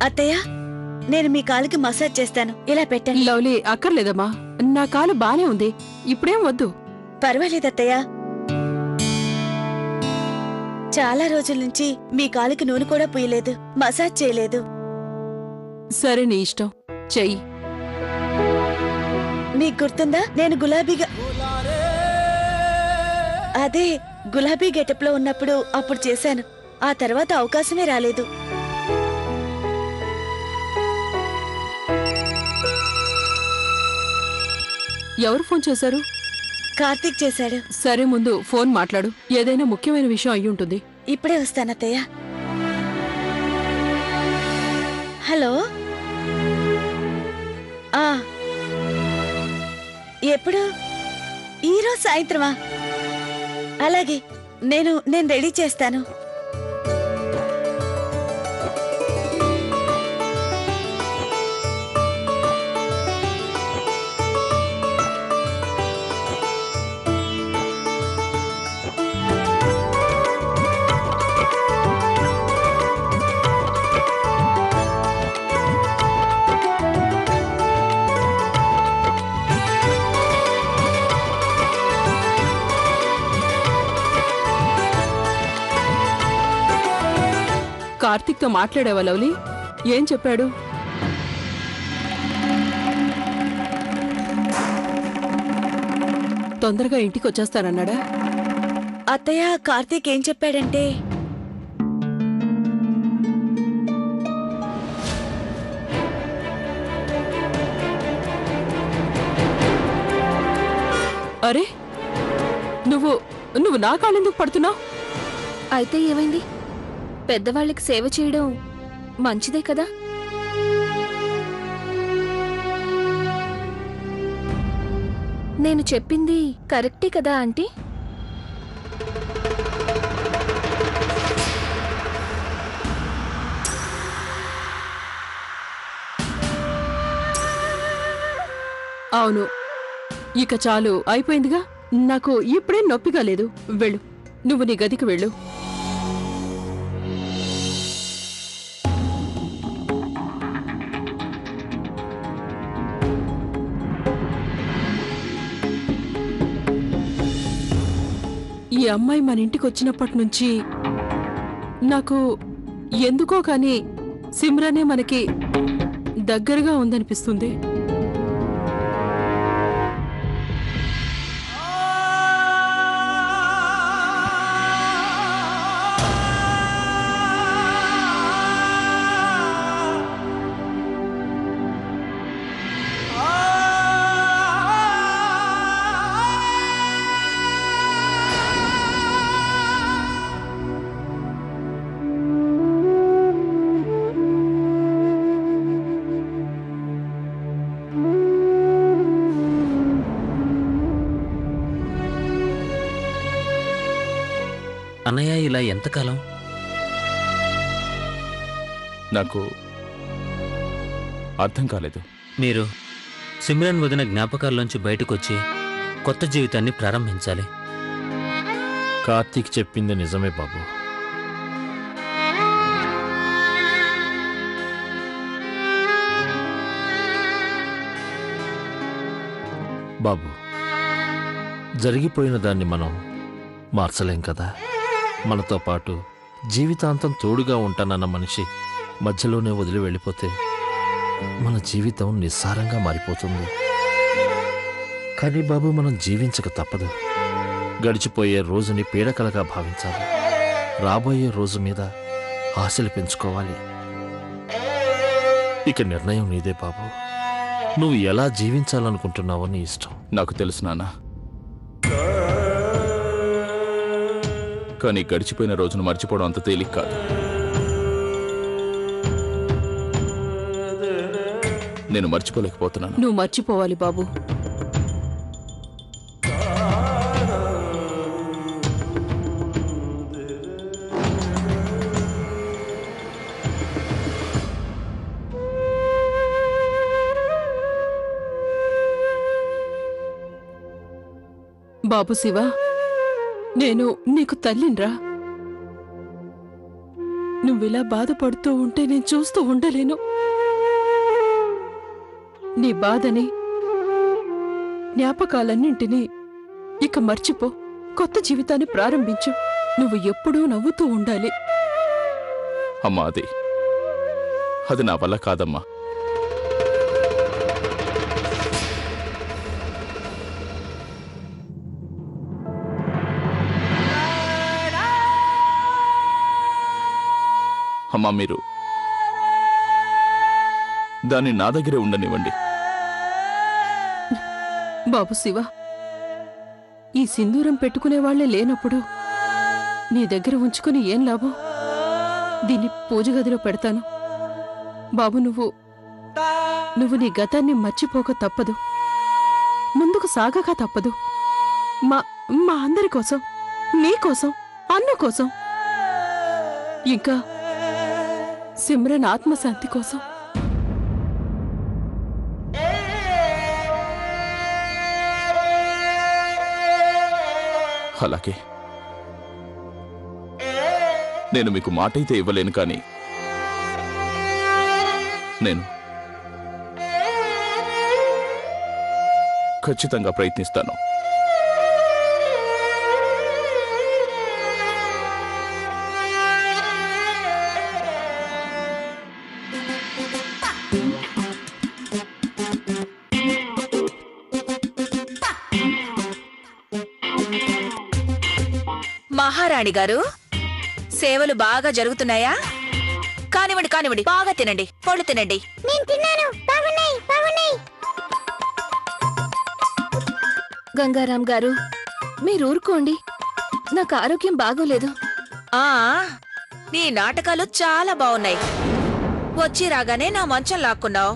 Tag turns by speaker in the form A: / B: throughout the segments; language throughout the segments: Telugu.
A: అత్తయ్య, నేను మీ కాలికి మసాజ్ చేస్తాను, ఇలా పెట్టండి.
B: లవ్లీ, అక్కర్లేదమ్మా, నా కాలు బానే ఉంది, ఇప్పుడేం వద్దు.
A: పర్వాలేదు అత్తయ్య, చాలా రోజుల నుంచి మీ కాలికి నూనె కూడా పూయలేదు, మసాజ్ చేయలేదు.
B: సరే, నీ ఇష్టం, చెయ్యి.
A: మీకు గుర్తుందా, నేను గులాబీ గెటప్ లో ఉన్నప్పుడు అప్పుడు చేశాను. ఆ తర్వాత అవకాశమే రాలేదు.
B: ఎవరు ఫోన్ చేశారు?
A: కార్తీక్ చేశాడు.
B: సరే, ముందు ఫోన్ మాట్లాడు, ఏదైనా ముఖ్యమైన విషయం అయి ఉంటుంది.
A: ఇప్పుడే వస్తానత్తయ్య. హలో. ఎప్పుడు? ఈరోజు సాయంత్రమా? అలాగే, నేను రెడీ చేస్తాను.
B: కార్తీక్ తో మాట్లాడావా లవ్లీ? ఏం చెప్పాడు? తొందరగా ఇంటికి వచ్చేస్తానన్నాడా?
A: అత్తయ్య, కార్తీక్ ఏం చెప్పాడంటే,
B: అరే, నువ్వు నా కాళ్ళెందుకు పడుతున్నావు?
C: అయితే ఏమైంది? పెద్దవాళ్ళకి సేవ చేయడం మంచిదే కదా. నేను చెప్పింది కరెక్టే కదా ఆంటీ?
B: అవును, ఇక చాలు, అయిపోయిందిగా. నాకు ఇప్పుడే నొప్పిగా లేదు. వెళ్ళు, నువ్వు నీ గదికి వెళ్ళు. ఈ అమ్మాయి మన ఇంటికి వచ్చినప్పటి నుంచి నాకు ఎందుకో కానీ సిమ్రానే మనకి దగ్గరగా ఉందనిపిస్తుంది.
D: అన్నయ్య, ఇలా ఎంతకాలం?
E: నాకు అర్థం కాలేదు.
D: మీరు సిమ్రన్ వదిన జ్ఞాపకాల్లోంచి బయటకొచ్చి కొత్త జీవితాన్ని ప్రారంభించాలి.
F: కార్తీక్ చెప్పింది నిజమే బాబు. బాబు, జరిగిపోయిన దాన్ని మనం మార్చలేం కదా. మనతో పాటు జీవితాంతం తోడుగా ఉంటానన్న మనిషి మధ్యలోనే వదిలి వెళ్ళిపోతే మన జీవితం నిస్సారంగా మారిపోతుంది. కానీ బాబు, మనం జీవించక తప్పదు. గడిచిపోయే రోజుని పీడకలగా భావించాలి. రాబోయే రోజు మీద ఆశలు పెంచుకోవాలి. ఇక నిర్ణయం నీదే బాబు. నువ్వు ఎలా జీవించాలనుకుంటున్నావో నీ ఇష్టం.
E: నాకు తెలుసు నాన్న, కానీ గడిచిపోయిన రోజును మర్చిపోవడం అంత తేలిక కాదు. నేను మర్చిపోలేకపోతున్నాను.
B: నువ్వు మర్చిపోవాలి బాబు. బాబు శివ, నేను నీకు తల్లిన్రా. నువ్విలా బాధపడుతూ ఉంటే నేను చూస్తూ ఉండలేను. నీ బాధని, జ్ఞాపకాలన్నింటినీ ఇక మర్చిపో. కొత్త జీవితాన్ని ప్రారంభించు. నువ్వు ఎప్పుడూ నవ్వుతూ ఉండాలి.
E: అమ్మా, అది నా వల్ల కాదమ్మా. అమ్మా, మీరు దాన్ని నా దగ్గరే ఉండనివ్వండి.
B: బాబు శివ, ఈ సింధూరం పెట్టుకునేవాళ్లే లేనప్పుడు నీ దగ్గర ఉంచుకుని ఏం లాభం? దీన్ని పూజ గదిలో పెడతాను. బాబు, నువ్వు నీ గతాన్ని మర్చిపోక తప్పదు. ముందుకు సాగక తప్పదు. మా అందరి కోసం, నీ కోసం, అన్న కోసం, ఇంకా సిమ్రన్ ఆత్మశాంతి కోసం.
E: అలాగే నేను మీకు మాట అయితే ఇవ్వలేను, కానీ నేను ఖచ్చితంగా ప్రయత్నిస్తాను.
G: మహారాణి గారు, సేవలు బాగా జరుగుతున్నాయా? కానివ్వండి కానివ్వండి, బాగా తినండి, పళ్ళు తినండి.
C: గంగారాం గారు, మీరు ఊరుకోండి. నాకు ఆరోగ్యం బాగోలేదు.
G: ఆ నీ నాటకాలు చాలా బాగున్నాయి. వచ్చి రాగానే నా మంచం లాక్కున్నావు.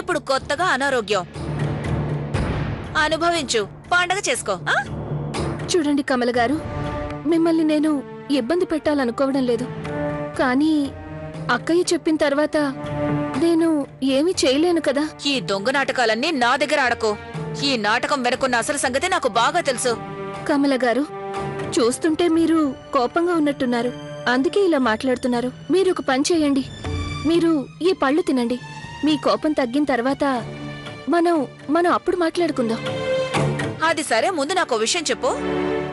G: ఇప్పుడు కొత్తగా అనారోగ్యం. అనుభవించు, పండగ చేసుకో.
C: చూడండి కమల గారు, మిమ్మల్ని నేను ఇబ్బంది పెట్టాలనుకోవడం లేదు. కానీ అక్కయ్య చెప్పిన తర్వాత నేను ఏమీ చేయలేను కదా.
G: ఈ దొంగ నాటకాలన్నీ నా దగ్గర ఆడకు. ఈ నాటకం వెనుకున్న అసలు సంగతి నాకు బాగా తెలుసు.
C: కమల గారు, చూస్తుంటే మీరు కోపంగా ఉన్నట్టున్నారు. అందుకే ఇలా మాట్లాడుతున్నారు. మీరు ఒక పని చేయండి. మీరు ఈ పళ్ళు తినండి. మీ కోపం తగ్గిన తర్వాత మనం అప్పుడు మాట్లాడుకుందాం.
G: అది సరే, ముందు నాకు విషయం చెప్పు.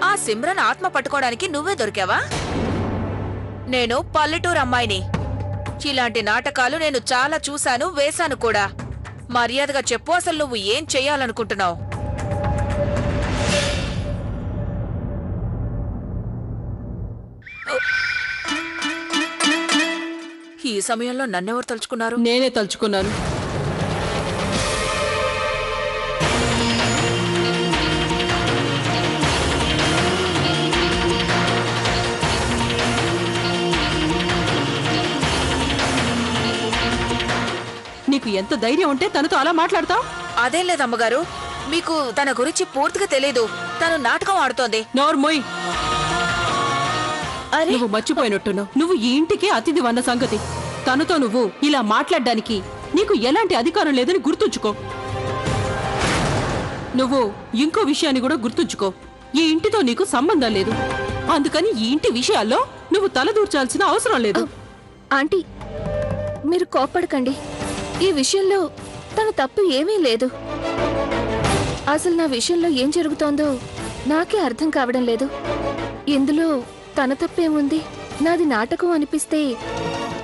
G: ఆ సిమ్రన్ ఆత్మ పట్టుకోవడానికి నువ్వే దొరికావా? నేను పల్లెటూరు అమ్మాయిని. ఇలాంటి నాటకాలు నేను చాలా చూశాను, వేశాను కూడా. మర్యాదగా చెప్పు, అసలు నువ్వు ఏం చెయ్యాలనుకుంటున్నావు? ఈ సమయంలో నన్నెవరు తలుచుకున్నారు?
B: నేనే తలుచుకున్నాను. నీకు ఎంత ధైర్యం ఉంటే తనతో అలా మాట్లాడతావు?
G: అదేం లేదమ్మగారు, మీకు తన గురించి పూర్తిగా తెలీదు. తను నాటకం ఆడుతోంది.
B: నోర్మోయ్,
A: అరే
B: నువ్వు మర్చిపోయినట్టున్నావు. నువ్వు ఈ ఇంటికి అతిథి వన్న సంగతి. తనతో నువ్వు ఇలా మాట్లాడడానికి నీకు ఎలాంటి అధికారం లేదని గుర్తుంచుకో. నువ్వు ఇంకో విషయాన్ని కూడా గుర్తుంచుకో. ఈ ఇంటితో నీకు సంబంధం లేదు. అందుకని ఈ ఇంటి విషయాల్లో నువ్వు తలదూర్చాల్సిన అవసరం లేదు.
C: ఆంటీ, మీరు కోప్పడకండి. ఈ విషయంలో తన తప్పు ఏమీ లేదు. అసలు నా విషయంలో ఏం జరుగుతోందో నాకే అర్థం కావడం లేదు. ఇందులో తన తప్పేముంది? నాది నాటకం అనిపిస్తే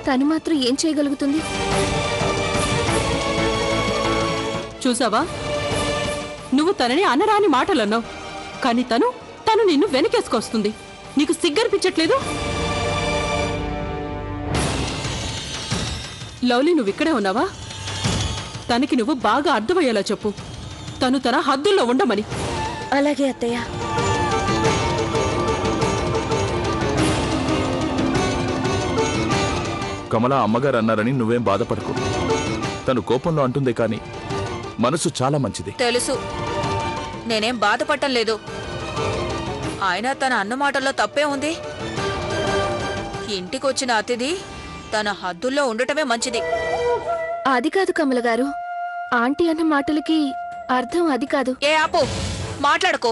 C: తను మాత్రం ఏం చేయగలుగుతుంది?
B: చూసావా, నువ్వు తనని అనరాని మాటలన్నావు, కానీ తను నిన్ను వెనకేసుకొస్తుంది. నీకు సిగ్గనిపించట్లేదు? లవ్లీ, నువ్విక్కడే ఉన్నావా? తనకి నువ్వు బాగా అర్థమయ్యేలా చెప్పు. తను తన హద్దుల్లో ఉండమని.
A: అలాగే అత్తయ్య.
E: కమల అమ్మగారు అన్నారని నువ్వేం బాధపడకు. తను కోపంలో అంటుందే కానీ మనసు చాలా మంచిది.
G: తెలుసు, నేనేం బాధపడటం లేదు. అయినా తన అన్న మాటల్లో తప్పే ఉంది. ఇంటికొచ్చిన అతిథి తన హద్దుల్లో ఉండటమే మంచిది.
C: అది కాదు కమల గారు, ఆంటీ అన్న మాటలకి అర్థం అది కాదు.
G: ఏ ఆపు, మాట్లాడుకో.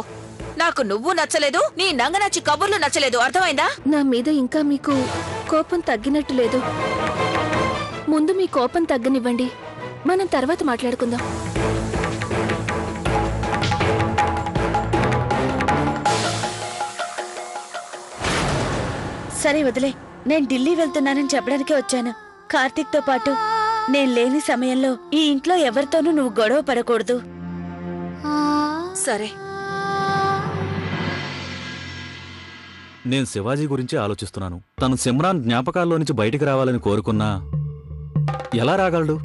G: నాకు నువ్వు నచ్చలేదు, నీ నంగనచ్చి కబుర్లు నచ్చలేదు, అర్థమైందా?
C: నా మీద ఇంకా మీకు కోపం తగ్గినట్టు లేదు. ముందు మీ కోపం తగ్గనివ్వండి, మనం తర్వాత మాట్లాడుకుందాం.
A: సరే వదిలే, నేను ఢిల్లీ వెళ్తున్నానని చెప్పడానికే వచ్చాను. కార్తీక్తో పాటు నేను లేని సమయంలో ఈ ఇంట్లో ఎవరితోనూ నువ్వు గొడవ పడకూడదు.
G: సరే.
H: నేను శివాజీ గురించి ఆలోచిస్తున్నాను. తను సిమ్రాన్ జ్ఞాపకాల్లో నుంచి బయటికి రావాలని కోరుకున్నా ఎలా రాగలడు?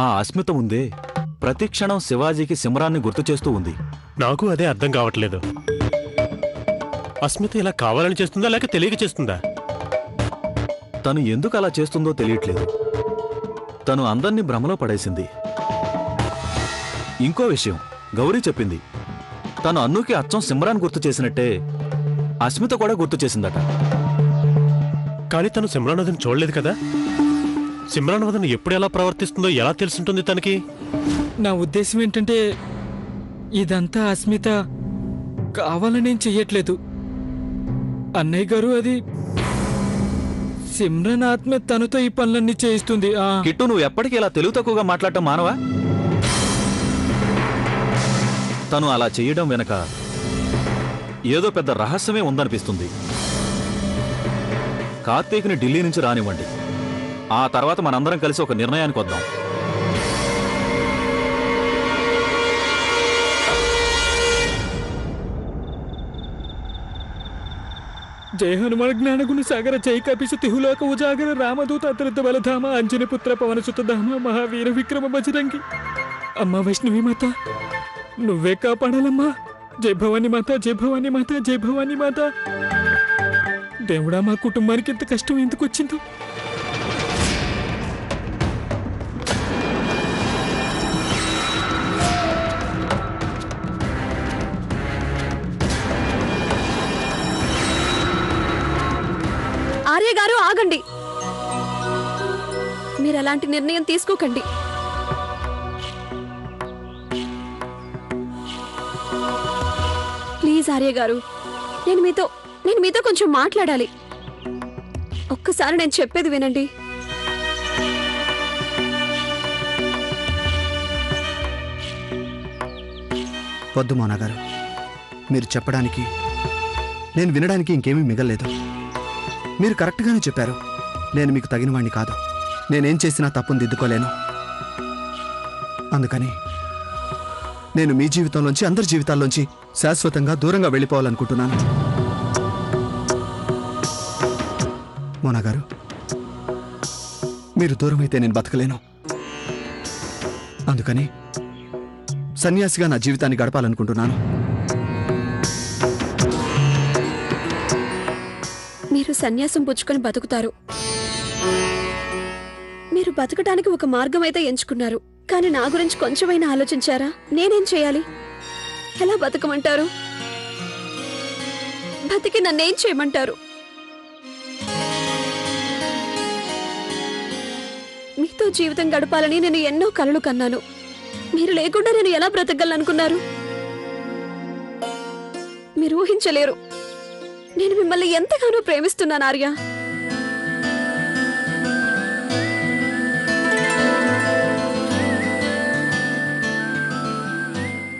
H: ఆ అస్మిత ఉందే, ప్రతి క్షణం శివాజీకి సిమ్రాన్ని గుర్తు చేస్తూ ఉంది.
I: నాకు అదే అర్థం కావట్లేదు. అస్మిత ఇలా కావాలని చేస్తుందా లేక తెలియక చేస్తుందా?
H: తను ఎందుకు అలా చేస్తుందో తెలియట్లేదు. తను అందర్నీ భ్రమలో పడేసింది. ఇంకో విషయం గౌరీ చెప్పింది, తను అన్నుకి అచ్చం సిమ్రాన్ గుర్తు చేసినట్టే అస్మిత కూడా గుర్తు చేసిందట.
I: కానీ తను సిమ్రాన్ వదన్ చూడలేదు కదా. సిమ్రాన్ వదన్ ఎప్పుడు ఎలా ప్రవర్తిస్తుందో ఎలా తెలుసుంటుంది తనకి?
J: నా ఉద్దేశం ఏంటంటే ఇదంతా అస్మిత కావాలనేం చెయ్యట్లేదు అన్నయ్య గారు. అది సిమ్రన్ ఆత్మ తనతో ఈ పనులన్నీ చేయిస్తుంది.
H: కిట్టు, నువ్వు ఎప్పటికీ ఇలా తెలుగు తక్కువగా మాట్లాడటం మానవా? తను అలా చెయ్యడం వెనక ఏదో పెద్ద రహస్యమే ఉందనిపిస్తుంది. కార్తీక్ని ఢిల్లీ నుంచి రానివ్వండి, ఆ తర్వాత మనందరం కలిసి ఒక నిర్ణయానికి వద్దాం.
J: జయ హనుమాన్ జ్ఞానగుణ సాగర జై కపిసు తిహులోక ఉజాగర రామదూత అతృత బలధామ అంజనపుత్ర పవనసుతధామ మహావీర విక్రమ బజరంగి. అమ్మా వైష్ణవి మాత, నువ్వే కాపాడాలమ్మా. జై భవానీ మాత, జై భవానీ మాత, జై భవానీ మాత. దేవుడా, మా కుటుంబానికి ఇంత కష్టం ఎందుకు వచ్చిందో.
C: ఆర్య గారు ఆగండి, మీరు అలాంటి నిర్ణయం తీసుకోకండి. ప్లీజ్ ఆర్య గారు, నేను మీతో కొంచెం మాట్లాడాలి. ఒక్కసారి నేను చెప్పేది వినండి.
K: వద్దు మోనా గారు, మీరు చెప్పడానికి నేను వినడానికి ఇంకేమీ మిగల్లేదు. మీరు కరెక్ట్గానే చెప్పారు. నేను మీకు తగినవాణ్ణి కాదు. నేనేం చేసినా తప్పును దిద్దుకోలేను. అందుకని నేను మీ జీవితంలోంచి, అందరి జీవితాల్లోంచి శాశ్వతంగా దూరంగా వెళ్ళిపోవాలనుకుంటున్నాను. మోనా గారు, మీరు దూరమైతే నేను బతకలేను. అందుకని సన్యాసిగా నా జీవితాన్ని గడపాలనుకుంటున్నాను.
C: మీరు సన్యాసం పుచ్చుకొని బతుకుతారు. మీరు బతకడానికి ఒక మార్గం అయితే ఎంచుకున్నారు. కానీ నా గురించి కొంచెమైనా ఆలోచించారా? నేనేం చేయాలి? ఎలా బతకమంటారు? బతికి నన్నేం చేయమంటారు? మీతో జీవితం గడపాలని నేను ఎన్నో కలలు కన్నాను. మీరు లేకుండా నేను ఎలా బ్రతకగలనుకున్నారు? మీరు ఊహించలేరు నేను మిమ్మల్ని ఎంతగానో ప్రేమిస్తున్నాను ఆర్య.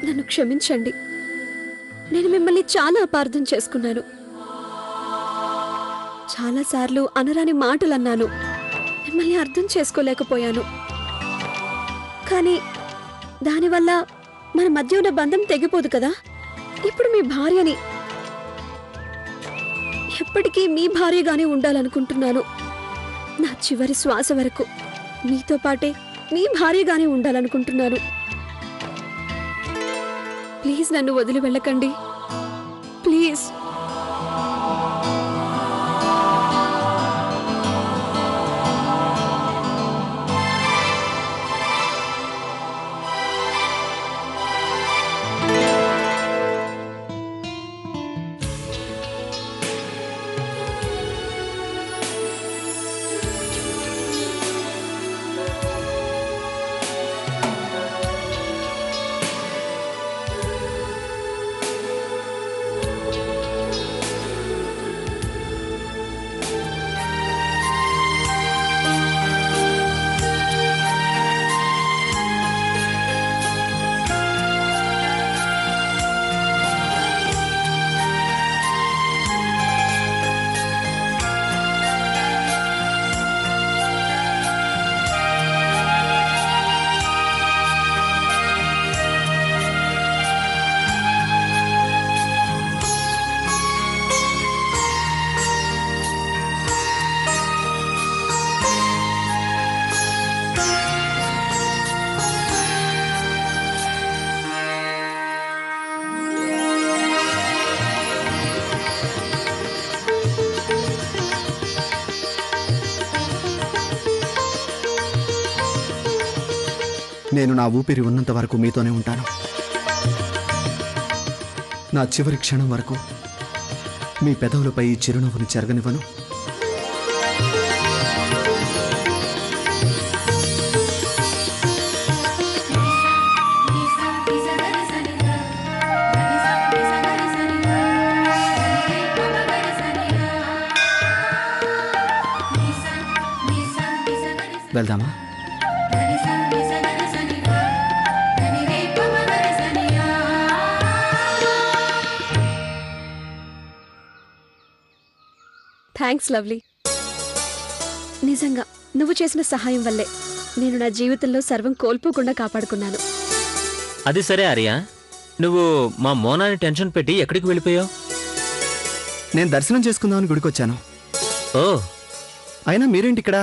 C: నన్ను క్షమించండి. నేను మిమ్మల్ని చాలా అపార్థం చేసుకున్నాను. చాలాసార్లు అనరాని మాటలు అన్నాను. మిమ్మల్ని అర్థం చేసుకోలేకపోయాను. కానీ దానివల్ల మన మధ్య ఉన్న బంధం తెగిపోదు కదా. ఇప్పుడు మీ భార్యని, ఎప్పటికీ మీ భార్యగానే ఉండాలనుకుంటున్నాను. నా చివరి శ్వాస వరకు మీతో పాటే మీ భార్యగానే ఉండాలనుకుంటున్నాను. ప్లీజ్ నన్ను వదిలి వెళ్ళకండి. ప్లీజ్.
K: నేను నా ఊపిరి ఉన్నంత వరకు మీతోనే ఉంటాను. నా చివరి క్షణం వరకు మీ పెదవులపై ఈ చిరునవ్వుని చెరగనివ్వను. వెళ్దామా?
L: Thanks lovely. నిజంగా నువ్వు చేసిన సహాయం వల్లే నేను నా జీవితంలో సర్వం కోల్పోకుండా కాపాడుకున్నాను.
D: అది సరే ఆర్య, నువ్వు మా మోనాని టెన్షన్ పెట్టి ఎక్కడికి వెళ్ళిపోయావు?
K: నేను దర్శనం చేసుకుందామని గుడికొచ్చాను.
D: ఓ,
K: అయినా మీరేంటి ఇక్కడ?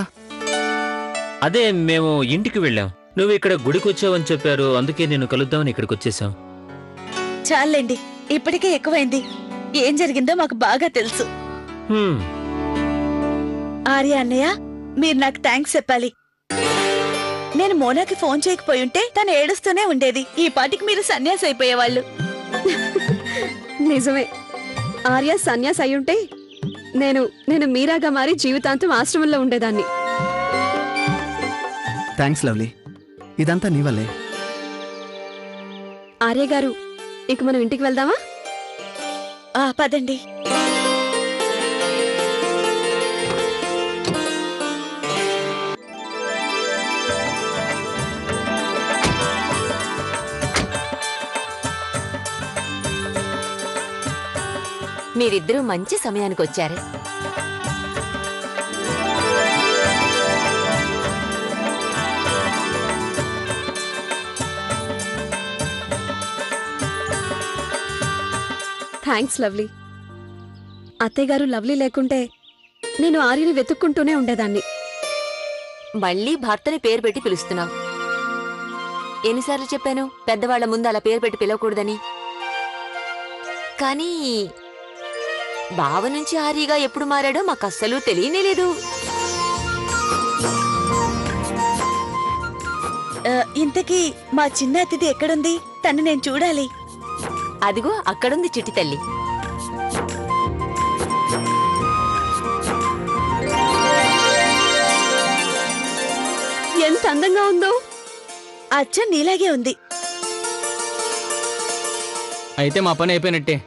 D: అదే మేము ఇంటికి వెళ్ళాం. నువ్వు ఇక్కడ గుడికి వచ్చావని చెప్పారు, అందుకే నేను కలుద్దామని ఇక్కడికి వచ్చేసాం.
A: చాలండి, ఇప్పటికే ఎక్కువైంది. ఏం జరిగిందో మాకు బాగా తెలుసు. ఆర్య అన్నయ్య, మీరు నాకు థ్యాంక్స్ చెప్పాలి. నేను మోనాకి ఫోన్ చేయకపోయి ఉంటే తను ఏడుస్తూనే ఉండేది. ఈ పాటికి మీరు సన్యాసి అయిపోయేవాళ్ళు.
L: నిజమే, ఆర్య సన్యాసి అయ్యుంటే నేను మీరాగా మారి జీవితాంతం ఆశ్రమంలో ఉండేదాన్ని.
K: థ్యాంక్స్ లవ్లీ, ఇదంతా నీ వల్లే.
L: ఆర్య గారు, ఇక మనం ఇంటికి వెళ్దామా?
A: పదండి.
M: మీరిద్దరూ మంచి సమయానికి వచ్చారు.
L: Thanks lovely. అత్తయ్య గారు లవ్లీ లేకుంటే నేను ఆర్యని వెతుక్కుంటూనే ఉండేదాన్ని.
M: మళ్ళీ భర్తని పేరు పెట్టి పిలుస్తున్నావు. ఎన్నిసార్లు చెప్పాను పెద్దవాళ్ల ముందు అలా పేరు పెట్టి పిలవకూడదని? కానీ బావ నుంచి ఆర్యగా ఎప్పుడు మారాడో మాకు అస్సలు తెలియనేలేదు.
A: ఇంతకీ మా చిన్న అతిథి ఎక్కడుంది? తను నేను చూడాలి.
M: అదిగో అక్కడుంది చిట్టి తల్లి.
L: ఎంత అందంగా ఉందో!
A: అచ్చ నీలాగే ఉంది.
J: అయితే మా పని అయిపోయినట్టే.